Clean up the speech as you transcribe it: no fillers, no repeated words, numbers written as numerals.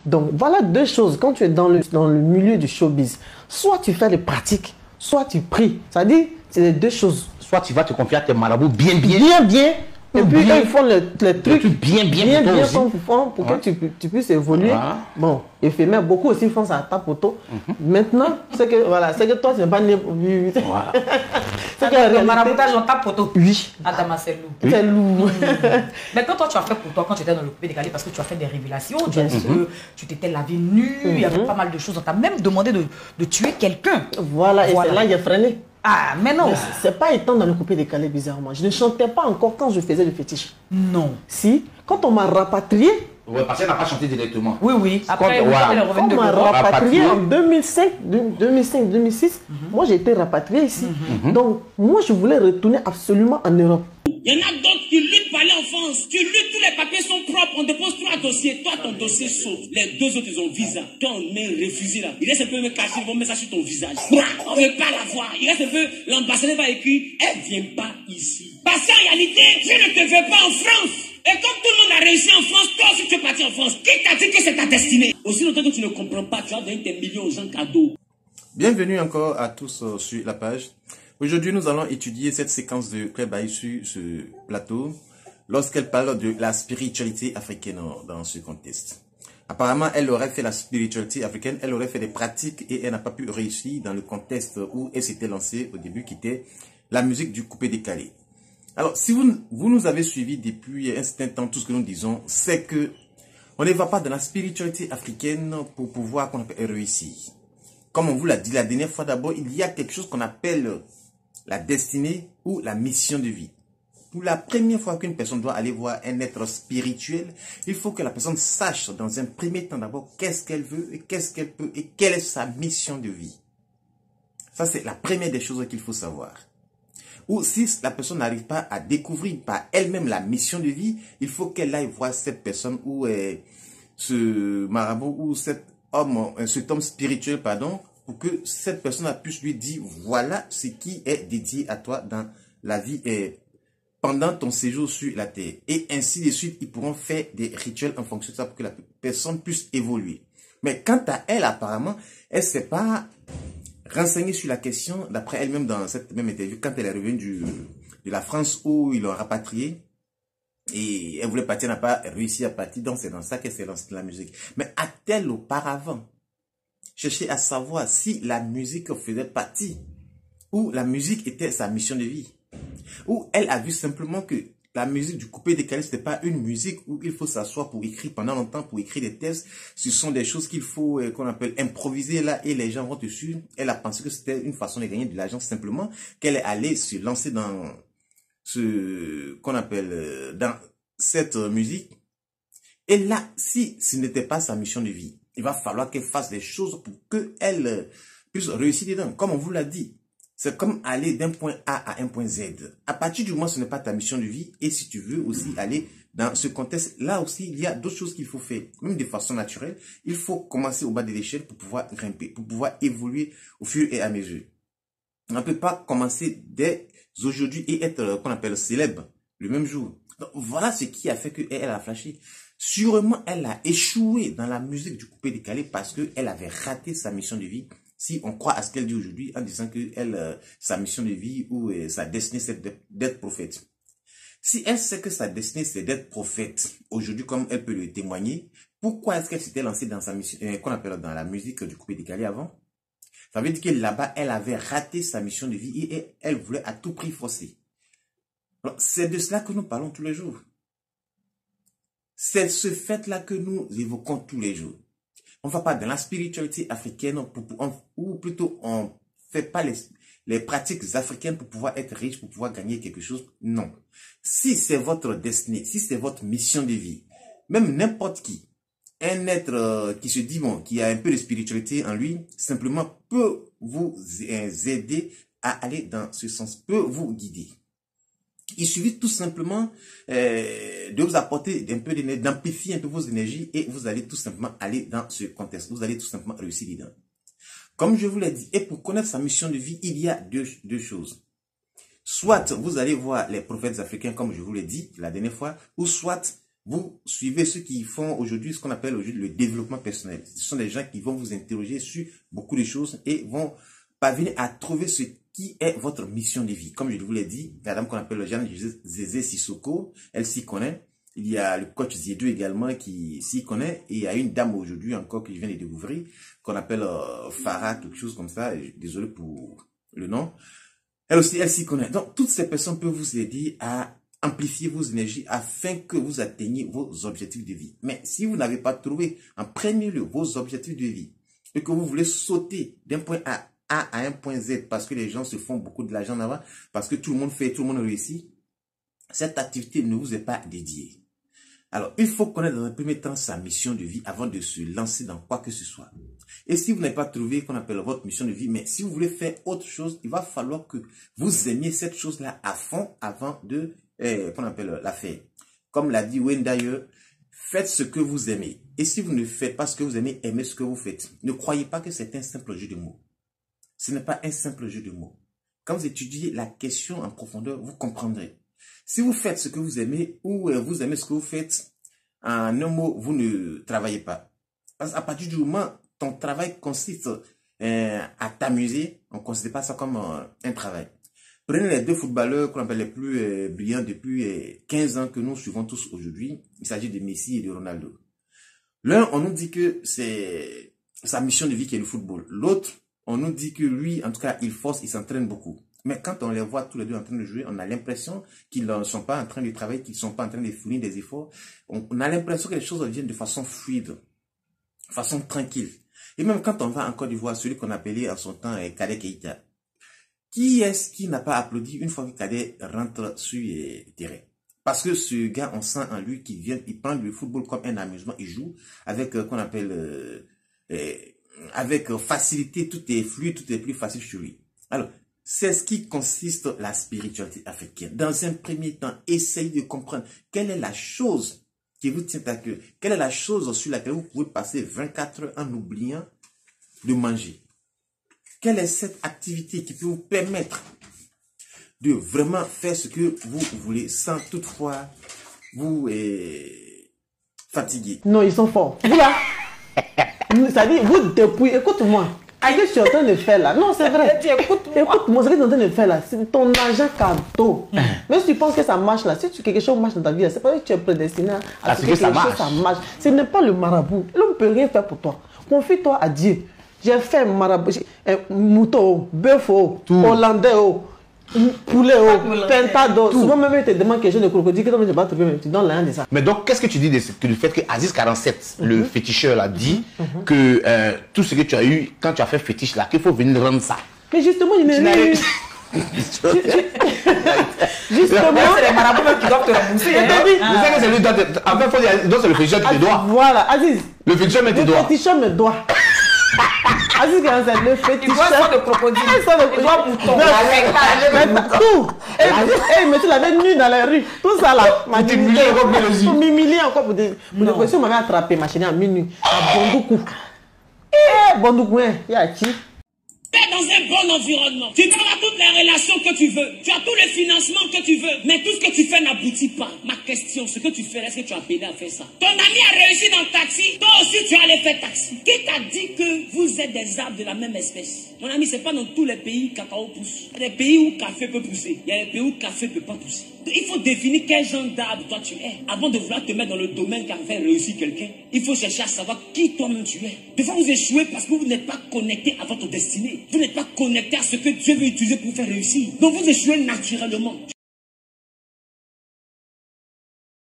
Donc, voilà deux choses. Quand tu es dans le milieu du showbiz, soit tu fais les pratiques, soit tu pries. Ça dit, c'est les deux choses. Soit tu vas te confier à tes marabouts bien. Et puis, ils font les trucs bien pour que tu puisses évoluer. Voilà. Bon, éphémère, beaucoup aussi font ça à ta photo. Maintenant, c'est que toi, tu n'es pas né. Voilà. C'est que le maraboutage dans ta photo. Oui. Adama, c'est lourd. C'est lourd. Mais quand toi, tu as fait pour toi, quand tu étais dans le coupé décalé, parce que tu as fait des révélations, tu t'étais lavé nu, il y avait pas mal de choses. On t'a même demandé de tuer quelqu'un. Voilà, et c'est là qu'il a freiné. Ah, mais non. C'est pas étant dans le coupé décalé, bizarrement. Je ne chantais pas encore quand je faisais le fétiche. Non. Si, quand on m'a rapatrié. Oui, parce qu'elle n'a pas chanté directement. Oui. Après, elle est revenue de on m'a rapatrié en 2005-2006. Moi, j'ai été rapatrié ici. Donc, moi, je voulais retourner absolument en Europe. Il y en a d'autres qui luttent pour aller en France. Tu luttes, tous les papiers sont propres. On dépose 3 dossiers. Toi, ton dossier saute. Les 2 autres, ils ont visa. Toi, on met refusé là. Il reste un peu me cacher. Ils vont mettre ça sur ton visage. On ne veut pas la voir. Il reste un peu. L'ambassadeur va écrire. Elle ne vient pas ici. Parce qu'en réalité, je ne te veux pas en France. Et comme tout le monde a réussi en France, toi aussi tu es parti en France. Qui t'a dit que c'est ta destinée? Aussi longtemps que tu ne comprends pas, tu vas donner tes millions aux gens cadeaux. Bienvenue encore à tous sur la page. Aujourd'hui, nous allons étudier cette séquence de Claire Bailly sur ce plateau lorsqu'elle parle de la spiritualité africaine dans ce contexte. Apparemment, elle aurait fait la spiritualité africaine, elle aurait fait des pratiques et elle n'a pas pu réussir dans le contexte où elle s'était lancée au début, qui était la musique du coupé décalé. Alors, si vous nous avez suivis depuis un certain temps, tout ce que nous disons, c'est que on ne va pas dans la spiritualité africaine pour pouvoir réussir. Comme on vous l'a dit la dernière fois, d'abord, il y a quelque chose qu'on appelle la destinée ou la mission de vie. Pour la première fois qu'une personne doit aller voir un être spirituel, il faut que la personne sache dans un premier temps d'abord qu'est-ce qu'elle veut et qu'est-ce qu'elle peut et quelle est sa mission de vie. Ça, c'est la première des choses qu'il faut savoir. Ou si la personne n'arrive pas à découvrir par elle-même la mission de vie, il faut qu'elle aille voir cette personne ou ce marabout ou cet homme spirituel, pardon, pour que cette personne puisse lui dire voilà ce qui est dédié à toi dans la vie pendant ton séjour sur la terre. Et ainsi de suite, ils pourront faire des rituels en fonction de ça pour que la personne puisse évoluer. Mais quant à elle, apparemment, elle ne s'est pas renseignée sur la question, d'après elle-même dans cette même interview, quand elle est revenue de la France où ils l'ont rapatriée. Et elle voulait partir, n'a pas réussi à partir, donc c'est dans ça qu'elle s'est lancée dans la musique. Mais a-t-elle auparavant cherché à savoir si la musique faisait partie, ou la musique était sa mission de vie, ou elle a vu simplement que la musique du coupé décalé, ce n'est pas une musique où il faut s'asseoir pour écrire pendant longtemps, pour écrire des textes. Ce sont des choses qu'il faut, qu'on appelle improviser là, et les gens vont dessus. Elle a pensé que c'était une façon de gagner de l'argent simplement, qu'elle est allée se lancer dans ce qu'on appelle dans cette musique. Et là, si ce n'était pas sa mission de vie, il va falloir qu'elle fasse des choses pour qu'elle puisse réussir dedans. Comme on vous l'a dit, c'est comme aller d'un point A à un point Z. À partir du moment où ce n'est pas ta mission de vie, et si tu veux aussi aller dans ce contexte, là aussi, il y a d'autres choses qu'il faut faire. Même de façon naturelle, il faut commencer au bas de l'échelle pour pouvoir grimper, pour pouvoir évoluer au fur et à mesure. On ne peut pas commencer dès aujourd'hui et être, qu'on appelle célèbre, le même jour. Donc, voilà ce qui a fait qu'elle a flashé. Sûrement, elle a échoué dans la musique du coupé décalé parce qu'elle avait raté sa mission de vie. Si on croit à ce qu'elle dit aujourd'hui en disant que sa mission de vie ou sa destinée c'est d'être prophète. Si elle sait que sa destinée c'est d'être prophète, aujourd'hui comme elle peut le témoigner, pourquoi est-ce qu'elle s'était lancée dans sa mission, qu'on appelle dans la musique du coupé décalé avant? Ça veut dire que là-bas, elle avait raté sa mission de vie et elle voulait à tout prix forcer. C'est de cela que nous parlons tous les jours. C'est ce fait-là que nous évoquons tous les jours. On ne va pas dans la spiritualité africaine, ou plutôt on ne fait pas les pratiques africaines pour pouvoir être riche, pour pouvoir gagner quelque chose. Non. Si c'est votre destinée, si c'est votre mission de vie, même n'importe qui, un être qui se dit, bon, qui a un peu de spiritualité en lui, simplement peut vous aider à aller dans ce sens, peut vous guider. Il suffit tout simplement de vous apporter un peu d'énergie, d'amplifier un peu vos énergies et vous allez tout simplement aller dans ce contexte. Vous allez tout simplement réussir dedans. Comme je vous l'ai dit, et pour connaître sa mission de vie, il y a deux choses. Soit vous allez voir les prophètes africains, comme je vous l'ai dit la dernière fois, ou soit vous suivez ceux qui font aujourd'hui ce qu'on appelle aujourd'hui le développement personnel. Ce sont des gens qui vont vous interroger sur beaucoup de choses et vont parvenir à trouver ce qui est votre mission de vie. Comme je vous l'ai dit, la dame qu'on appelle Jeanne Zézé Sissoko, elle s'y connaît. Il y a le coach Ziedo également qui s'y connaît. Et il y a une dame aujourd'hui encore que je viens de découvrir, qu'on appelle Farah, quelque chose comme ça. Désolé pour le nom. Elle aussi, elle s'y connaît. Donc, toutes ces personnes peuvent vous aider à amplifier vos énergies afin que vous atteigniez vos objectifs de vie. Mais si vous n'avez pas trouvé en premier lieu vos objectifs de vie et que vous voulez sauter d'un point A à un point Z parce que les gens se font beaucoup de l'argent là-bas, parce que tout le monde fait, tout le monde réussit, cette activité ne vous est pas dédiée. Alors, il faut connaître dans un premier temps sa mission de vie avant de se lancer dans quoi que ce soit. Et si vous n'avez pas trouvé qu'on appelle votre mission de vie, mais si vous voulez faire autre chose, il va falloir que vous aimiez cette chose-là à fond avant de qu'on appelle la faire. Comme l'a dit Wayne Dyer, faites ce que vous aimez. Et si vous ne faites pas ce que vous aimez, aimez ce que vous faites. Ne croyez pas que c'est un simple jeu de mots. Ce n'est pas un simple jeu de mots. Quand vous étudiez la question en profondeur, vous comprendrez. Si vous faites ce que vous aimez ou vous aimez ce que vous faites, en un mot, vous ne travaillez pas. Parce qu'à partir du moment où ton travail consiste à t'amuser, on ne considère pas ça comme un travail. Prenez les deux footballeurs qu'on appelle les plus brillants depuis 15 ans que nous suivons tous aujourd'hui. Il s'agit de Messi et de Ronaldo. L'un, on nous dit que c'est sa mission de vie qui est le football. L'autre, on nous dit que lui, en tout cas, il force, il s'entraîne beaucoup. Mais quand on les voit tous les deux en train de jouer, on a l'impression qu'ils ne sont pas en train de travailler, qu'ils ne sont pas en train de fournir des efforts. On a l'impression que les choses viennent de façon fluide, de façon tranquille. Et même quand on va en Côte d'Ivoire, celui qu'on appelait en son temps Kadé Keïta, qui est-ce qui n'a pas applaudi une fois que Kadé rentre sur le terrain? Parce que ce gars, on sent en lui qu'il vient, il prend le football comme un amusement, il joue avec qu'on appelle avec facilité, tout est fluide, tout est plus facile sur lui. Alors, c'est ce qui consiste la spiritualité africaine. Dans un premier temps, essayez de comprendre quelle est la chose qui vous tient à cœur. Quelle est la chose sur laquelle vous pouvez passer 24 heures en oubliant de manger. Quelle est cette activité qui peut vous permettre de vraiment faire ce que vous voulez sans toutefois vous fatiguer. Non, ils sont forts. Vous là, ça dit, vous dépouillez, écoute-moi. Ce que tu es en train de faire là, non, c'est vrai. Écoute-moi, ce que tu es en train de faire là, c'est ton argent cadeau. Même si tu penses que ça marche là, si quelque chose marche dans ta vie, c'est pas que tu es prédestiné à ce que ça marche. Ce n'est pas le marabout. L'homme ne peut rien faire pour toi. Confie-toi à Dieu. J'ai fait un marabout, mouton, bœuf, hollandais, poulet, pentado. Souvent même ils te demandent quelque chose de crocodile, que tu vas trouver, tu donnes rien de ça. Mais donc, qu'est-ce que tu dis du fait que Aziz 47, le féticheur, a dit que tout ce que tu as eu quand tu as fait fétiche là, qu'il faut venir rendre ça. Mais justement, il n'est rien. Justement, c'est les marabouts qui doivent te rembourser. En fait, c'est le féticheur qui te doit. Voilà, Aziz. Le féticheur met tes doigts. Le féticheur me doit. Aziz, le féticheur. Il doit être de crocodile. Il doit mouton. Tout. Et il me l'avait nu dans la rue. Tout ça là. Pour m'humilier encore. Pour des questions, on m'avait attrapé, ma chérie, à minuit. À Bondoukou. Bondoukou, il y a qui? Dans un bon environnement. Tu peux avoir toutes les relations que tu veux. Tu as tous les financements que tu veux. Mais tout ce que tu fais n'aboutit pas. Ma question, ce que tu fais, est-ce que tu as payé à faire ça? Ton ami a réussi dans le taxi. Toi aussi, tu allais faire taxi. Qui t'a dit que vous êtes des arbres de la même espèce? Mon ami, c'est pas dans tous les pays que cacao pousse. Il y a des pays où café peut pousser. Il y a des pays où café ne peut pas pousser. Il faut définir quel genre d'arbre toi tu es. Avant de vouloir te mettre dans le domaine qu'a fait réussir quelqu'un, il faut chercher à savoir qui toi-même tu es. Des fois, vous échouez parce que vous n'êtes pas connecté à votre destinée. Vous n'êtes pas connecté à ce que Dieu veut utiliser pour faire réussir. Donc, vous échouez naturellement.